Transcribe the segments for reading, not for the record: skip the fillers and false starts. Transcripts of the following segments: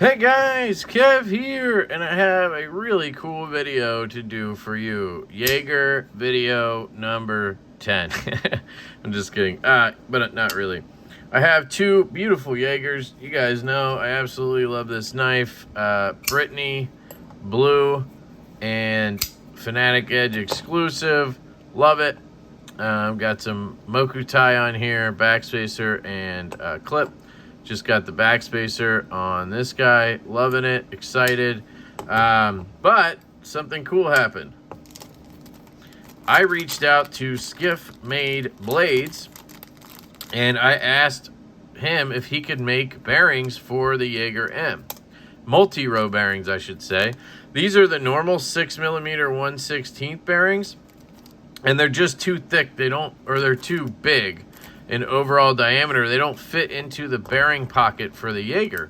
Hey guys, Kev here, and I have a really cool video to do for you. Yeager video number 10. I'm just kidding, but not really. I have two beautiful Yeagers. You guys know I absolutely love this knife. Brittany Blue and Fanatic Edge exclusive. Love it. Got some Mokutai on here, backspacer and clip. Just got the backspacer on this guy. Loving it. Excited. But something cool happened. I reached out to Skiff Made Blades, and I asked him if he could make bearings for the Yeager-M. Multi-row bearings, I should say. These are the normal 6mm 1/16 bearings, and they're just too thick. They're too big in overall diameter. They don't fit into the bearing pocket for the Yeager.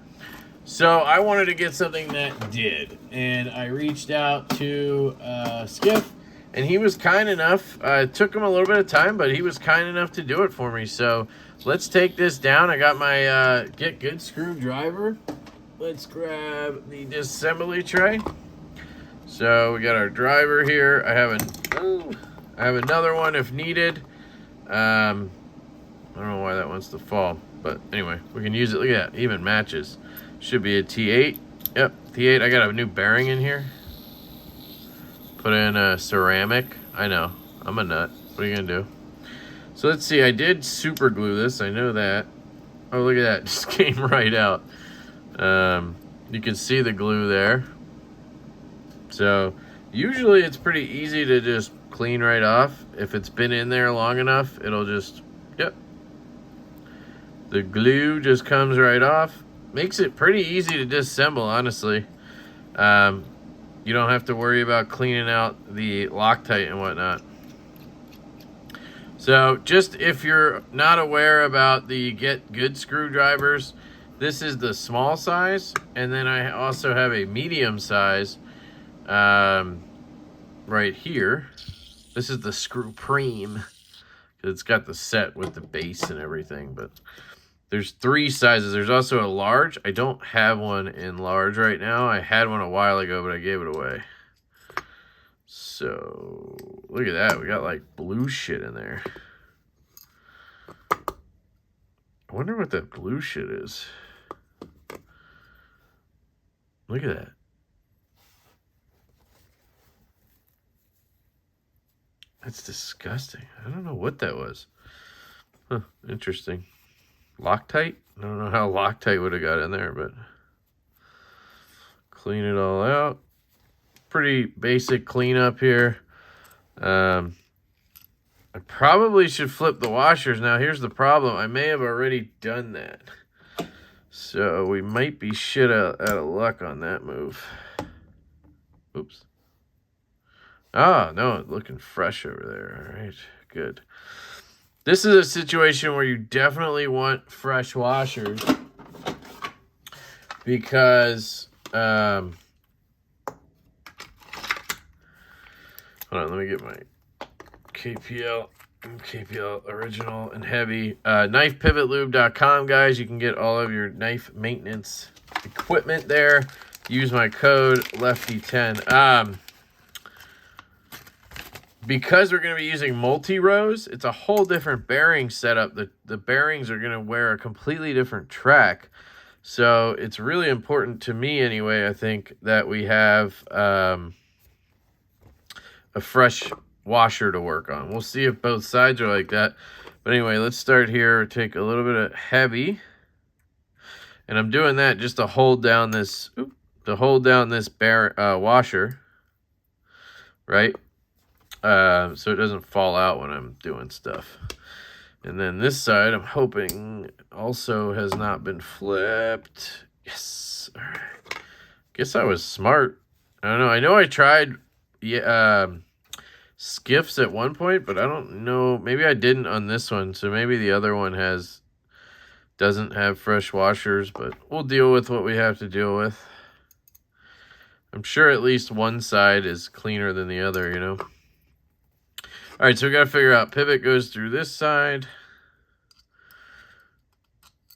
So I wanted to get something that did, and I reached out to Skiff, and he was kind enough. It took him a little bit of time, but he was kind enough to do it for me. So let's take this down. I got my Get Good screwdriver. Let's grab the disassembly tray. So we got our driver here. I have another one if needed. I don't know why that wants to fall, but anyway, we can use it. Look at that, even matches. Should be a T8. Yep, T8. I got a new bearing in here. Put in a ceramic. I know, I'm a nut. What are you gonna do? So let's see, I did super glue this, I know that. Oh, look at that, just came right out. You can see the glue there. So usually it's pretty easy to just clean right off. If it's been in there long enough, it'll just, yep. The glue just comes right off. Makes it pretty easy to disassemble, honestly. You don't have to worry about cleaning out the Loctite and whatnot. So just if you're not aware about the Get Good screwdrivers, this is the small size, and then I also have a medium size right here. This is the Screw-Preme. It's got the set with the base and everything, but there's 3 sizes. There's also a large. I don't have one in large right now. I had one a while ago, but I gave it away. So look at that. We got like blue shit in there. I wonder what that blue shit is. Look at that. That's disgusting. I don't know what that was. Huh, interesting. Loctite? I don't know how Loctite would have got in there, but clean it all out. Pretty basic cleanup here. I probably should flip the washers. Now, here's the problem. I may have already done that. So we might be shit out of luck on that move. Oops. Ah, no, it's looking fresh over there. All right, good. This is a situation where you definitely want fresh washers because, hold on, let me get my KPL original and heavy. KnifePivotLube.com, guys. You can get all of your knife maintenance equipment there. Use my code LeftyEDC. Because we're going to be using multi-rows, it's a whole different bearing setup. The bearings are going to wear a completely different track. So it's really important to me anyway, I think, that we have a fresh washer to work on. We'll see if both sides are like that. But anyway, let's start here. Take a little bit of heavy. And I'm doing that just to hold down this, washer, right? So it doesn't fall out when I'm doing stuff. And then this side, I'm hoping, also has not been flipped. Yes. All right. Guess I was smart. I don't know. I know I tried Skiffs at one point, but I don't know. Maybe I didn't on this one. So maybe the other one doesn't have fresh washers, but we'll deal with what we have to deal with. I'm sure at least one side is cleaner than the other, you know. All right, so we got to figure out pivot goes through this side.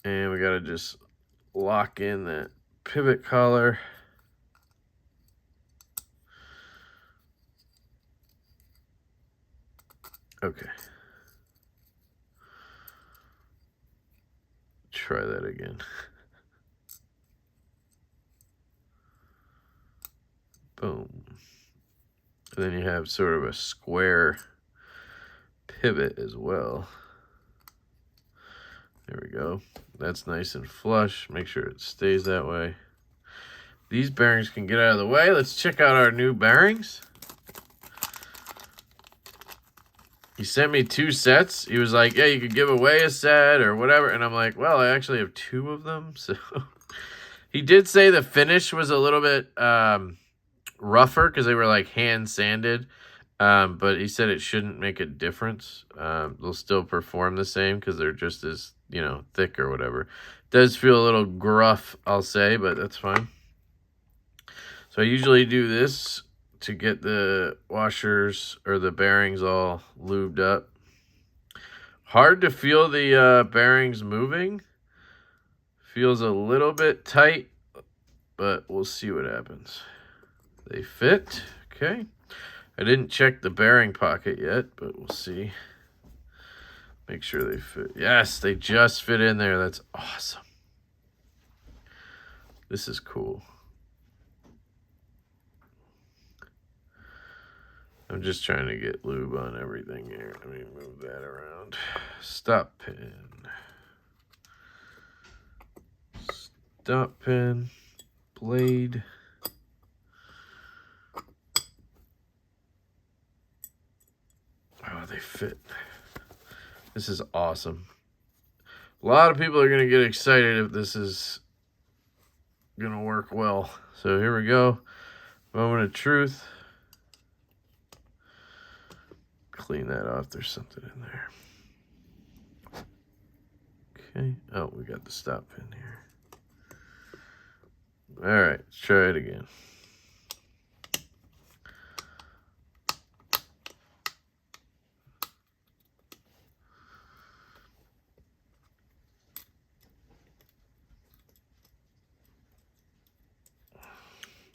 And we got to just lock in that pivot collar. Okay. Try that again. Boom. And then you have sort of a square pivot as well. There we go. That's nice and flush. Make sure it stays that way. These bearings can get out of the way. Let's check out our new bearings. He sent me 2 sets. He was like, yeah, you could give away a set or whatever. And I'm like, well, I actually have 2 of them. So he did say the finish was a little bit rougher because they were like hand sanded. But he said it shouldn't make a difference. They'll still perform the same because they're just as, you know, thick or whatever. It does feel a little gruff, I'll say, but that's fine. So I usually do this to get the washers or the bearings all lubed up. Hard to feel the bearings moving. Feels a little bit tight, but we'll see what happens. They fit. Okay. I didn't check the bearing pocket yet, but we'll see. Make sure they fit. Yes, they just fit in there. That's awesome. This is cool. I'm just trying to get lube on everything here. Let me move that around. Stop pin. Stop pin. Blade. Oh, they fit. This is awesome. A lot of people are going to get excited if this is going to work well. So here we go. Moment of truth. Clean that off. There's something in there. Okay. Oh, we got the stop pin here. All right. Let's try it again.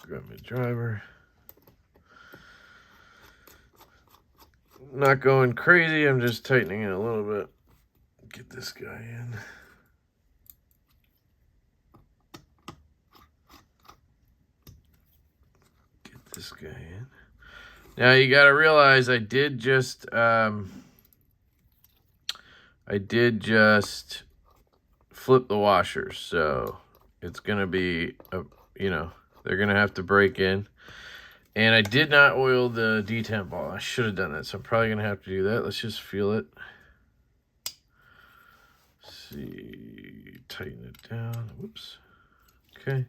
Grab my driver. Not going crazy, I'm just tightening it a little bit. Get this guy in. Get this guy in. Now you gotta realize I did just flip the washers, so it's gonna be they're gonna have to break in. And I did not oil the detent ball. I should have done that, so I'm probably going to have to do that. Let's just feel it. See, tighten it down. Whoops. Okay.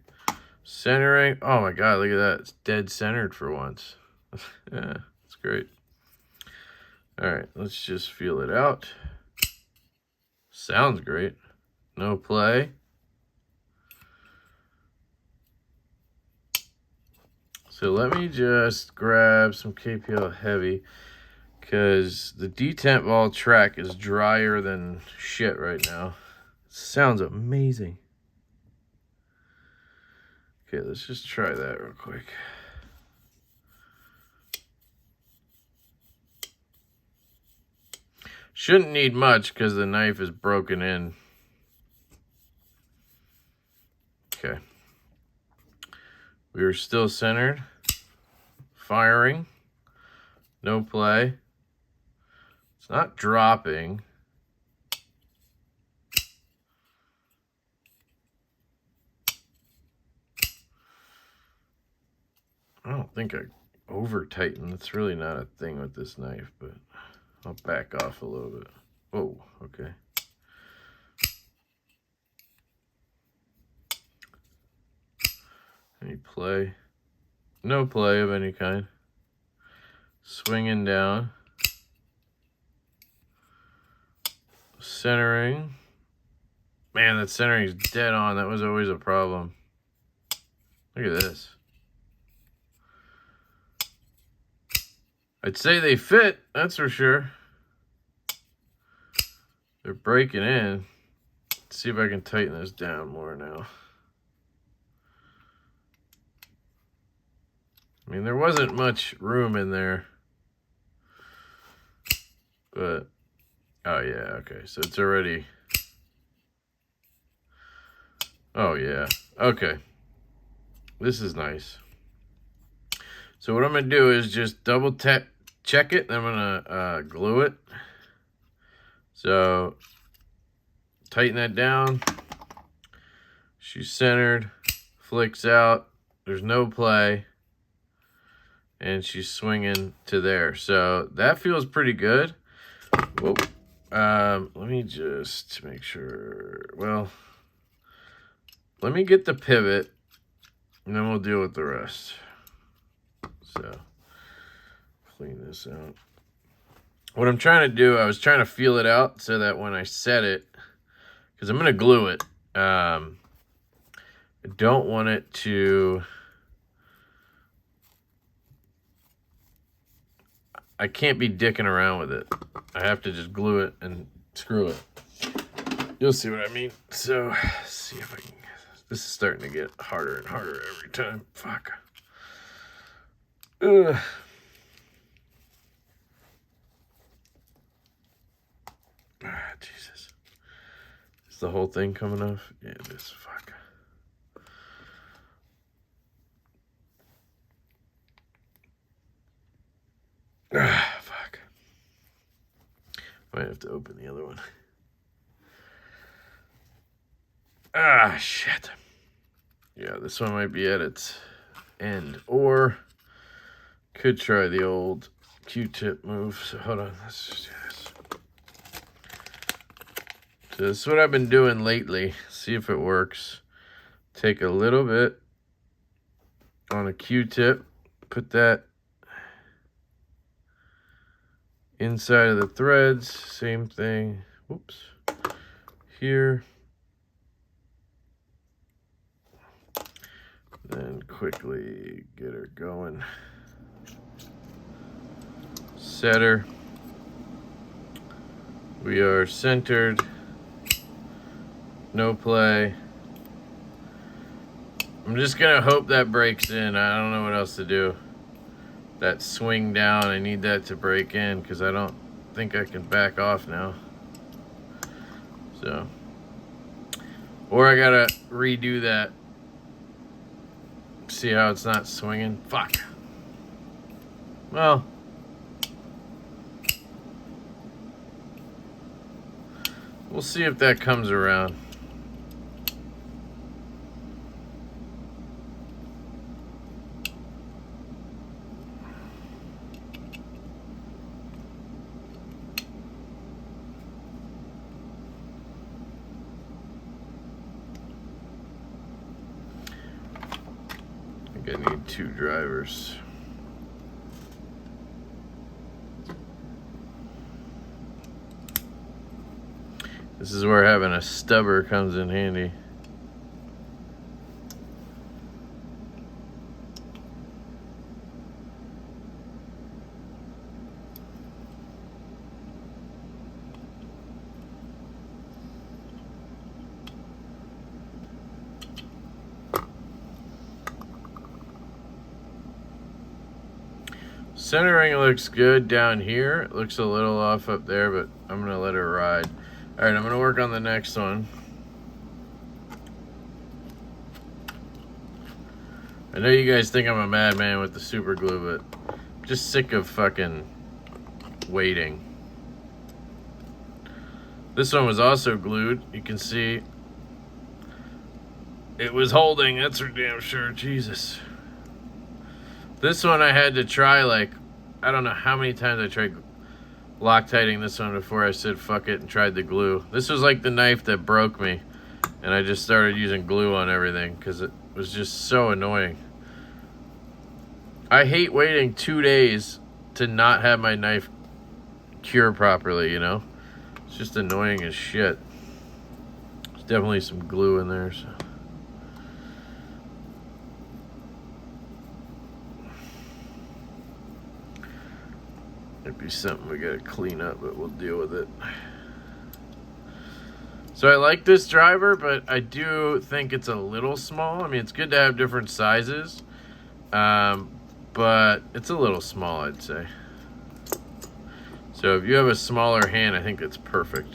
Centering. Oh my God, look at that. It's dead centered for once. Yeah, it's great. All right, let's just feel it out. Sounds great. No play. So let me just grab some KPL heavy because the detent ball track is drier than shit right now. It sounds amazing. Okay, let's just try that real quick. Shouldn't need much because the knife is broken in. Okay. We are still centered. Firing. No play. It's not dropping. I don't think I over tightened. It's really not a thing with this knife, but I'll back off a little bit. Oh, okay. Any play? No play of any kind. Swinging down. Centering. Man, that centering is dead on. That was always a problem. Look at this. I'd say they fit, that's for sure. They're breaking in. Let's see if I can tighten this down more now. I mean, there wasn't much room in there. But, oh yeah, okay. So it's already... Oh yeah, okay. This is nice. So what I'm going to do is just double check it. And I'm going to glue it. So tighten that down. She's centered. Flicks out. There's no play. And she's swinging to there. So that feels pretty good. Whoa. Let me just make sure. Well, let me get the pivot. And then we'll deal with the rest. So, clean this out. What I'm trying to do, I was trying to feel it out so that when I set it, because I'm going to glue it, I don't want it to, I can't be dicking around with it. I have to just glue it and screw it. You'll see what I mean. So, let's see if I can, this is starting to get harder and harder every time. Fuck. Ugh. Ah, Jesus. Is the whole thing coming off? Yeah, it is. Fuck. Ah, fuck. Might have to open the other one. Ah, shit. Yeah, this one might be at its end. Or could try the old Q-tip move. So hold on. Let's just do this. So this is what I've been doing lately. See if it works. Take a little bit on a Q-tip. Put that inside of the threads. Same thing. Whoops. Here. Then quickly get her going. Set her. We are centered. No play. I'm just gonna hope that breaks in. I don't know what else to do. That swing down, I need that to break in because I don't think I can back off now. So, or I gotta redo that. See how it's not swinging? Fuck. Well, we'll see if that comes around. I think I need 2 drivers. This is where having a stubber comes in handy. Centering looks good down here. It looks a little off up there, but I'm gonna let her ride. All right, I'm gonna work on the next one. I know you guys think I'm a madman with the super glue, but I'm just sick of fucking waiting. This one was also glued. You can see it was holding, that's for damn sure. Jesus. This one I had to try, like, I don't know how many times I tried Loctiting this one before I said fuck it and tried the glue. This was like the knife that broke me, and I just started using glue on everything because it was just so annoying. I hate waiting 2 days to not have my knife cure properly, you know? It's just annoying as shit. There's definitely some glue in there, so. It'd be something we gotta clean up, but we'll deal with it. So I like this driver, but I do think it's a little small. I mean, it's good to have different sizes. but it's a little small, I'd say. So if you have a smaller hand, I think it's perfect.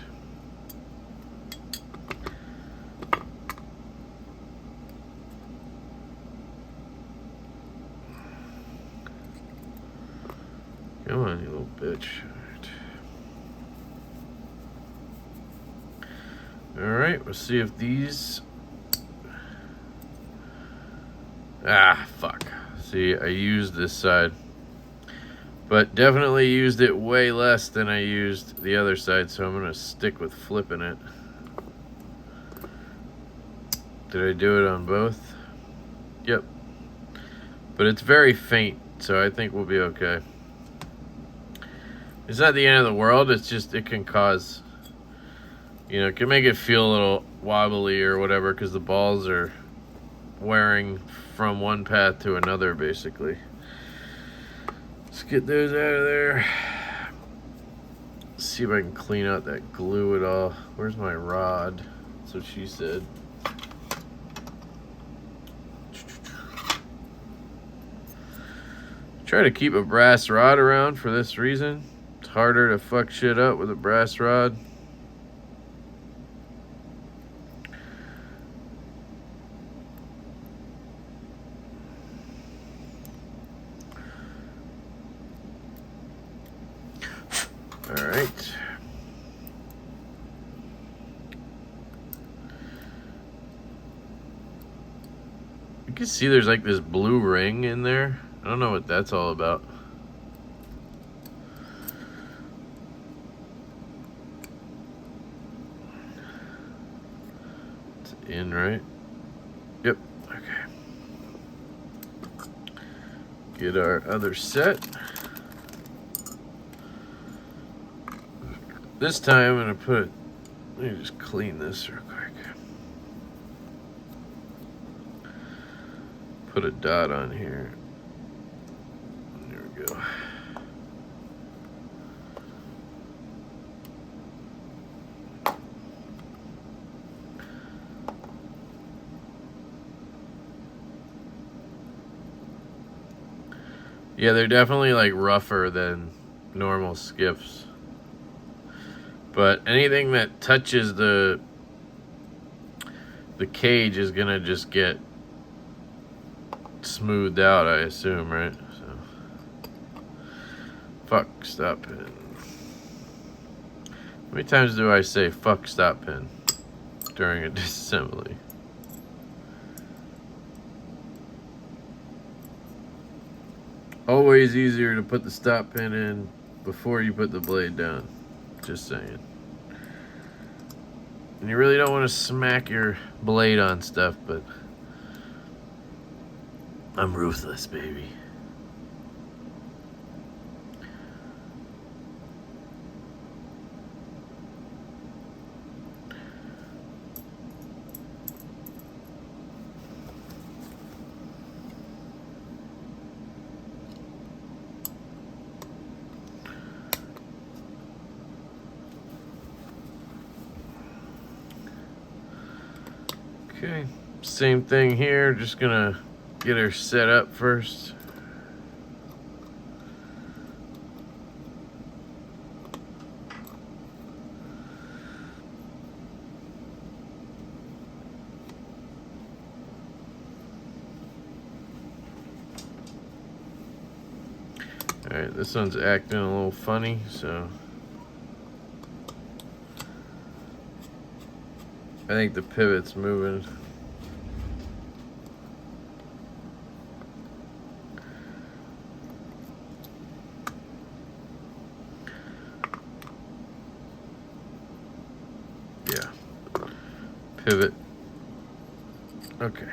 Come on, you little bitch. Alright, we'll see if these... Ah, fuck. See, I used this side. But definitely used it way less than I used the other side, so I'm going to stick with flipping it. Did I do it on both? Yep. But it's very faint, so I think we'll be okay. It's not the end of the world, it's just, it can cause... You know, it can make it feel a little wobbly or whatever because the balls are wearing from one path to another, basically. Let's get those out of there. See if I can clean out that glue at all. Where's my rod? That's what she said. Try to keep a brass rod around for this reason. It's harder to fuck shit up with a brass rod. Alright. You can see there's like this blue ring in there. I don't know what that's all about. It's in, right? Yep. Okay. Get our other set. This time I'm gonna let me just clean this real quick. Put a dot on here. There we go. Yeah, they're definitely like rougher than normal skiffs. But anything that touches the cage is gonna just get smoothed out, I assume, right? So, fuck, stop pin. How many times do I say fuck, stop pin during a disassembly? Always easier to put the stop pin in before you put the blade down. Just saying. And you really don't want to smack your blade on stuff, but I'm ruthless, baby. Okay, same thing here, just gonna get her set up first. Alright, this one's acting a little funny, so I think the pivot's moving. Yeah. Pivot. Okay.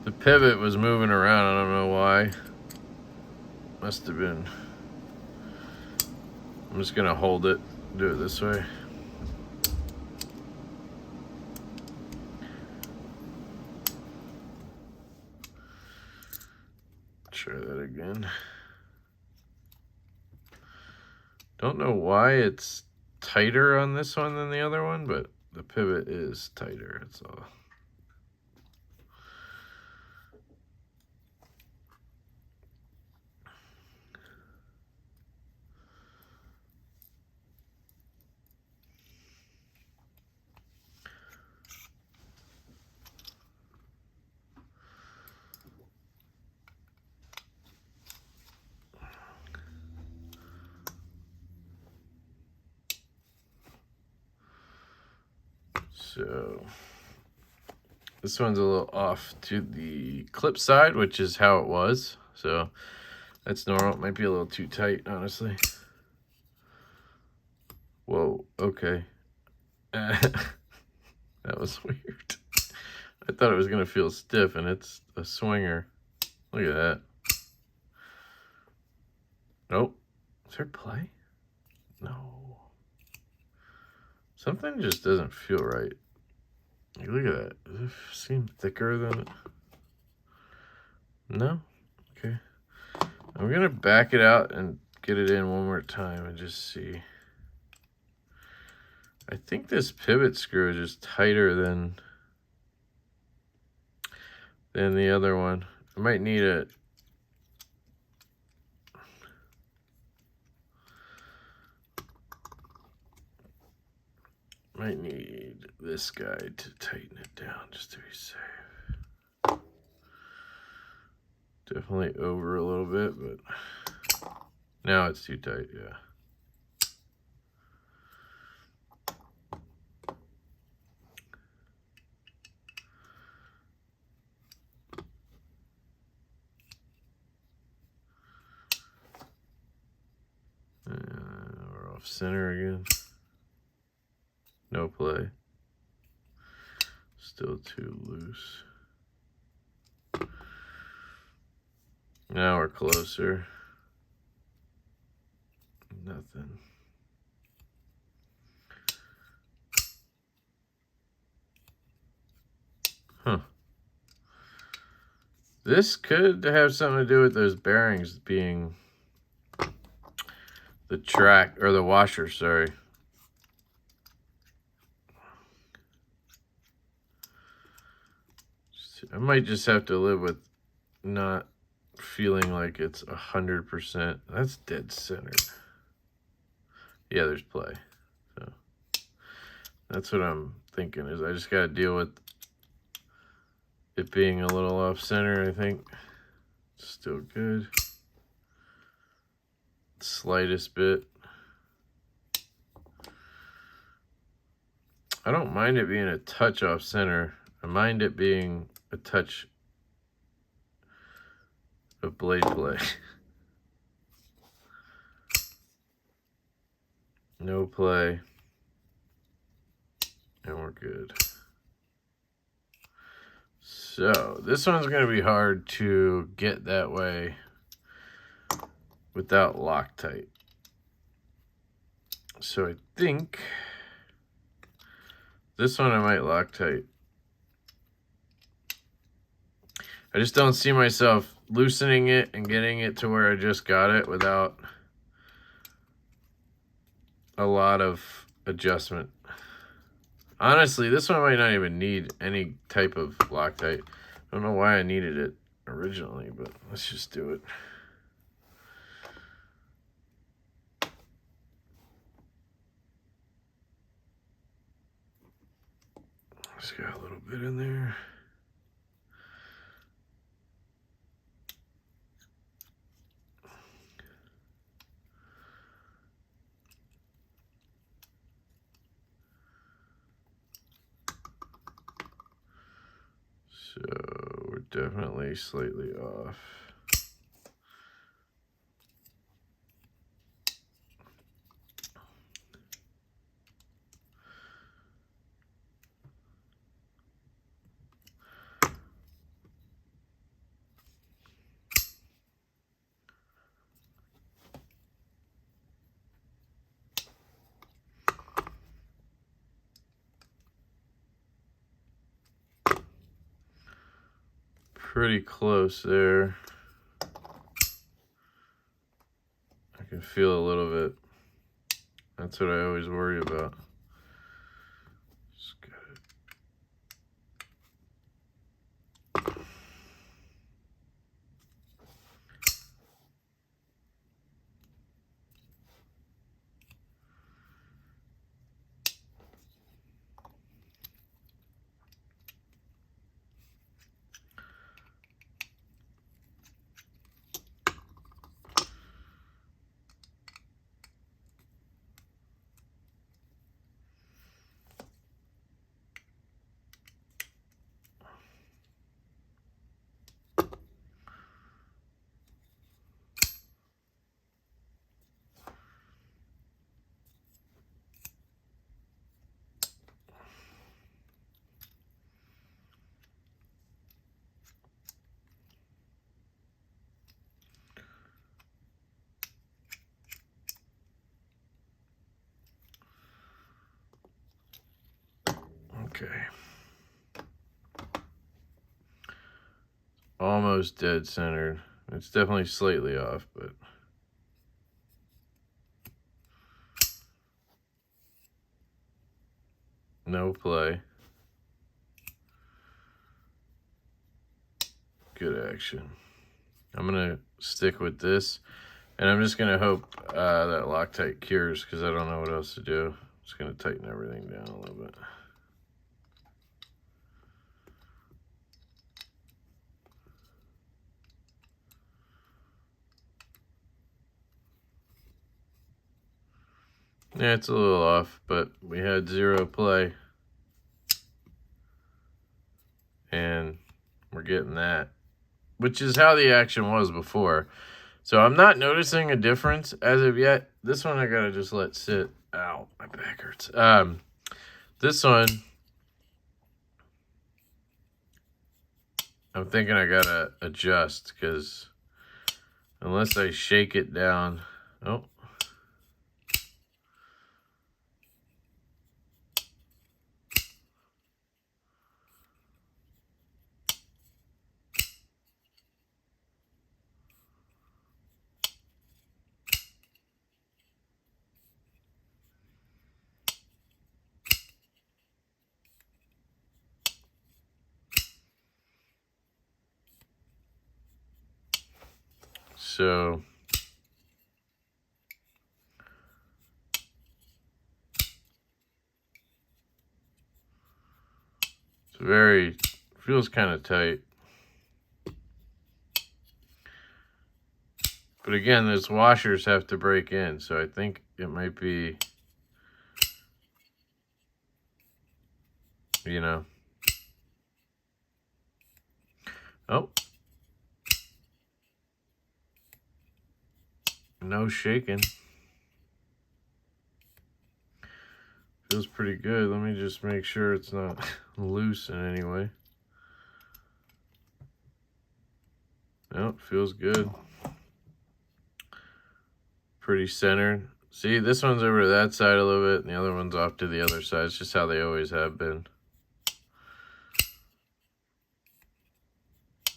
The pivot was moving around, I don't know why. Must have been. I'm just gonna hold it, do it this way. Try that again. Don't know why it's tighter on this one than the other one, but the pivot is tighter, that's all. So this one's a little off to the clip side, which is how it was. So that's normal. It might be a little too tight, honestly. Whoa, okay. That was weird. I thought it was gonna feel stiff, and it's a swinger. Look at that. Nope. Is there play? No. Something just doesn't feel right. Like, look at that. Does it seem thicker than it? No? Okay. I'm gonna back it out and get it in one more time and just see. I think this pivot screw is just tighter than the other one. I might need it. Might need this guy to tighten it down just to be safe. Definitely over a little bit, but now it's too tight, yeah. We're off center again. No play. Still too loose. Now we're closer. Nothing. Huh. This could have something to do with those bearings being the track, or the washer, sorry. I might just have to live with not feeling like it's 100%. That's dead centered. Yeah, there's play. So that's what I'm thinking, is I just got to deal with it being a little off center, I think. Still good. Slightest bit. I don't mind it being a touch off center. I mind it being a touch of blade play. No play. And we're good. So this one's going to be hard to get that way without Loctite. So I think this one I might Loctite. I just don't see myself loosening it and getting it to where I just got it without a lot of adjustment. Honestly, this one might not even need any type of Loctite. I don't know why I needed it originally, but let's just do it. Just got a little bit in there. So we're definitely slightly off. Pretty close there. I can feel a little bit. That's what I always worry about. Just Okay. Almost dead centered. It's definitely slightly off, but no play. Good action. I'm gonna stick with this, and I'm just gonna hope that Loctite cures, because I don't know what else to do. I'm just gonna tighten everything down a little bit. Yeah, it's a little off, but we had 0 play. And we're getting that, which is how the action was before. So I'm not noticing a difference as of yet. This one I gotta just let sit. Ow, my back hurts. This one, I'm thinking I gotta adjust, because unless I shake it down, oh. So it's very, feels kind of tight. But again, those washers have to break in, so I think it might be, you know. Oh. No shaking. Feels pretty good. Let me just make sure it's not loose in any way. Nope, feels good. Pretty centered. See, this one's over to that side a little bit, and the other one's off to the other side. It's just how they always have been.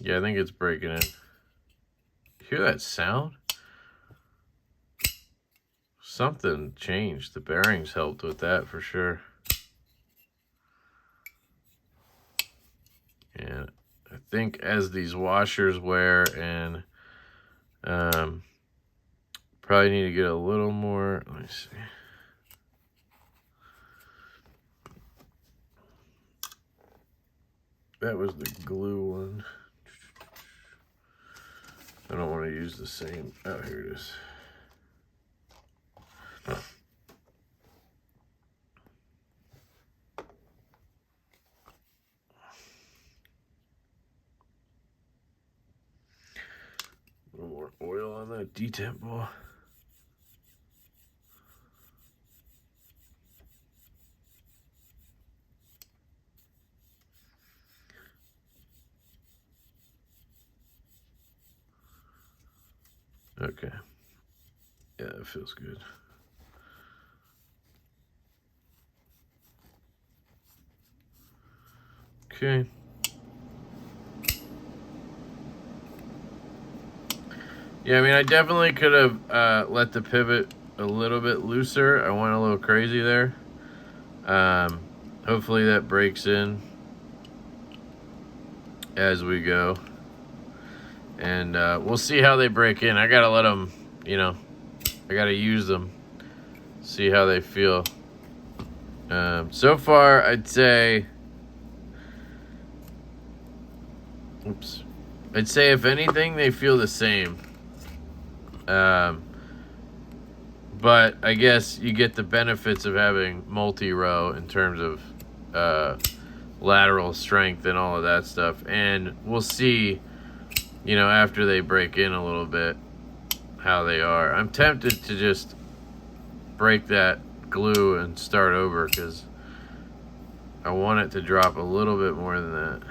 Yeah, I think it's breaking in. Hear that sound? Something changed. The bearings helped with that for sure. And I think as these washers wear, and probably need to get a little more. Let me see. That was the glue one. I don't want to use the same. Oh, here it is. A little more oil on that detent ball. Okay. Yeah, it feels good. Okay. Yeah, I mean, I definitely could have let the pivot a little bit looser. I went a little crazy there. Hopefully that breaks in as we go. And we'll see how they break in. I gotta let them, you know, I gotta use them, see how they feel. So far, I'd say, I'd say if anything, they feel the same. But I guess you get the benefits of having multi-row in terms of lateral strength and all of that stuff. And we'll see, you know, after they break in a little bit, how they are. I'm tempted to just break that glue and start over, because I want it to drop a little bit more than that.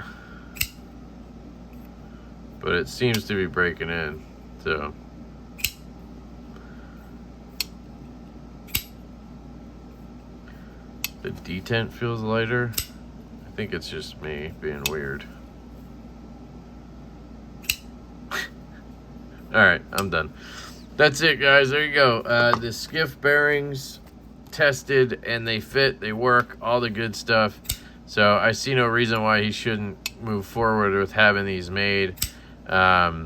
But it seems to be breaking in, so. The detent feels lighter. think it's just me being weird. Alright, I'm done. That's it, guys. There you go. The skiff bearings tested, and they fit, they work, all the good stuff. So I see no reason why he shouldn't move forward with having these made. They're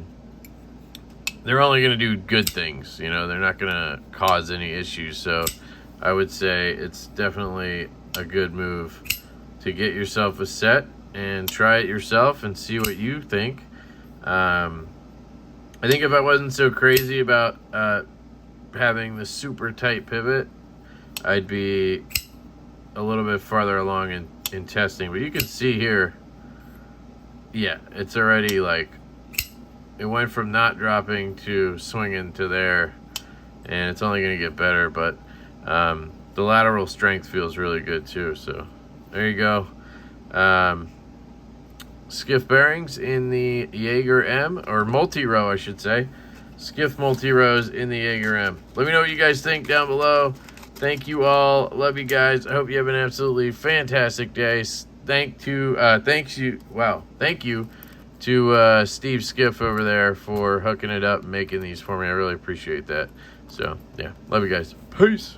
only going to do good things. You know, they're not going to cause any issues. So I would say it's definitely a good move to get yourself a set and try it yourself and see what you think. I think if I wasn't so crazy about having the super tight pivot, I'd be a little bit farther along in testing. But you can see here, yeah, it's already like, it went from not dropping to swinging to there, and it's only going to get better. But the lateral strength feels really good too. So there you go. Skiff bearings in the Yeager-M, or multi-row I should say. Skiff multi-rows in the Yeager-M. Let me know what you guys think down below. Thank you all. Love you guys. I hope you have an absolutely fantastic day. Thank you to Steve Skiff over there for hooking it up and making these for me. I really appreciate that. So yeah, love you guys. Peace.